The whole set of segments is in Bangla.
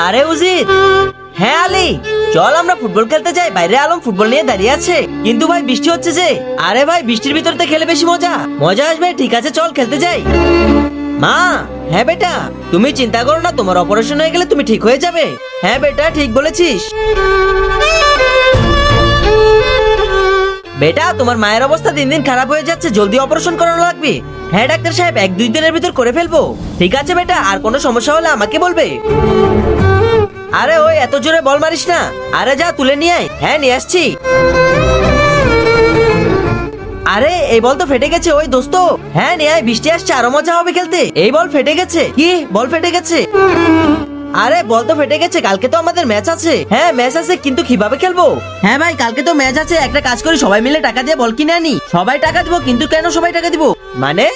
আরে উজির, হ্যাঁ আলী, চল আমরা ফুটবল খেলতে যাই। বাইরে আলম ফুটবল নিয়ে দাঁড়িয়ে আছে, কিন্তু ভাই বৃষ্টি হচ্ছে যে। আরে ভাই বৃষ্টির ভিতরতে খেলে বেশি মজা আসবে। ঠিক আছে চল খেলতে যাই। মা, হ্যাঁ বেটা, তুমি চিন্তা করো না, তোমার অপারেশন হয়ে গেলে তুমি ঠিক হয়ে যাবে। হ্যাঁ বেটা, ঠিক বলেছিস। বেটা, তোমার মায়ের অবস্থা দিন দিন খারাপ হয়ে যাচ্ছে, জলদি অপারেশন করানো লাগবে। হ্যাঁ ডাক্তার সাহেব, 1-2 দিনের ভিতর করে ফেলবো। ঠিক আছে বেটা, আর কোনো সমস্যা হলে আমাকে বলবে। আরে ওই এত জোরে বল মারিস না। আরে যা তুলে নিয়ে আয়। হ্যাঁ নিয়ে আসছি। আরে এই বল তো ফেটে গেছে ওই দোস্ত। হ্যাঁ নিয়ে আয়, বৃষ্টি আসছে, আরো মজা হবে খেলতে। এই বল ফেটে গেছে। কি বল ফেটে গেছে? আরে বল তো ফেটে গেছে, কালকে তো আমাদের ম্যাচ আছে। হ্যাঁ ম্যাচ আছে, কিন্তু কিভাবে খেলবো? হ্যাঁ ভাই কালকে তো ম্যাচ আছে, একটা কাজ করি সবাই মিলে টাকা দিয়ে বল কিনে আনি। সবাই টাকা দিব, কিন্তু কেন সবাই টাকা দিব? মানে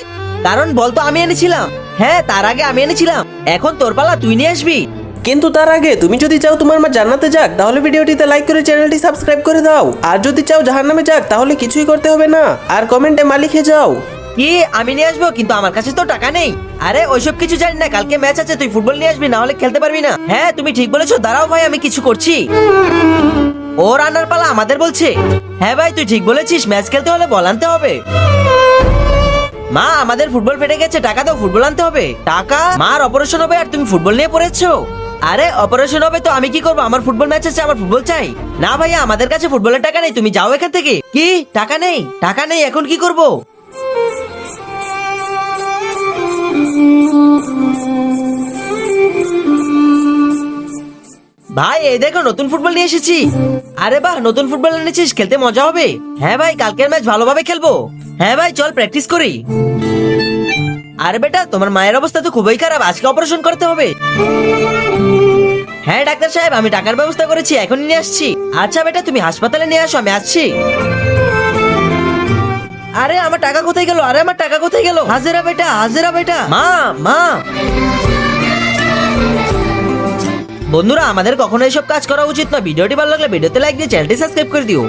কারণ বল তো আমি এনেছিলাম। হ্যাঁ তার আগে আমি এনেছিলাম, এখন তোর পালা, তুই নিয়ে আসবি। কিন্তু তার আগে তুমি যদি চাও তোমার মা জান্নাতে যাক, তাহলে ভিডিওটিতে লাইক করে চ্যানেলটি সাবস্ক্রাইব করে দাও। আর যদি চাও জাহান্নামে যাক, তাহলে কিছুই করতে হবে না, আর কমেন্টে মা লিখে যাও। কি আমি নিয়ে আসবো, কিন্তু আমার কাছে তো টাকা নেই। আরে ওইসব কিছু জানি না, কালকে ম্যাচ আছে, তুই ফুটবল নিয়ে আসবি, না হলে খেলতে পারবি না। হ্যাঁ তুমি ঠিক বলেছো, দাঁড়াও ভাই আমি কিছু করছি। ও রান্নার পালা আমাদের বলছে। হ্যাঁ ভাই তুই ঠিক বলেছিস, ম্যাচ খেলতে হলে বল আনতে হবে। মা আমাদের ফুটবল ফেটে গেছে, টাকা দাও, ফুটবল আনতে হবে। টাকা? মার অপারেশন হবে আর তুমি ফুটবল নিয়ে পড়েছো? আরে অপারেশন হবে তো আমি কি করবো? আমার ফুটবল ম্যাচ আছে, আমার ফুটবল চাই। না ভাইয়া আমাদের কাছে ফুটবলের টাকা নেই, তুমি যাও এখান থেকে। কি টাকা নেই? টাকা নেই, এখন কি করবো? ভাই এই দেখো নতুন ফুটবল নিয়ে এসেছি। আরে বাহ, নতুন ফুটবল এনেছিস, খেলতে মজা হবে। হ্যাঁ ভাই কালকের ম্যাচ ভালোভাবে খেলবো। হ্যাঁ ভাই চল প্র্যাকটিস করি। আরে বেটা তোমার মায়ের অবস্থা তো খুবই খারাপ, আজকে অপারেশন করতে হবে। হ্যাঁ ডাক্তার সাহেব, আমি টাকার ব্যবস্থা করেছি, এখনই নিয়ে আসছি। আচ্ছা বেটা তুমি হাসপাতালে নিয়ে আসো, আমি আসছি। আরে আমার টাকা কোথায় গেল? আরে আমার টাকা কোথায় গেল? হাজিরা বেটা, হাজিরা বেটা। মা মা, বন্ধুরা আমাদের কখনো এইসব কাজ করা উচিত না। ভিডিওটি ভালো লাগলে ভিডিওতে লাইক দিয়ে চ্যানেলটি সাবস্ক্রাইব করে দিও।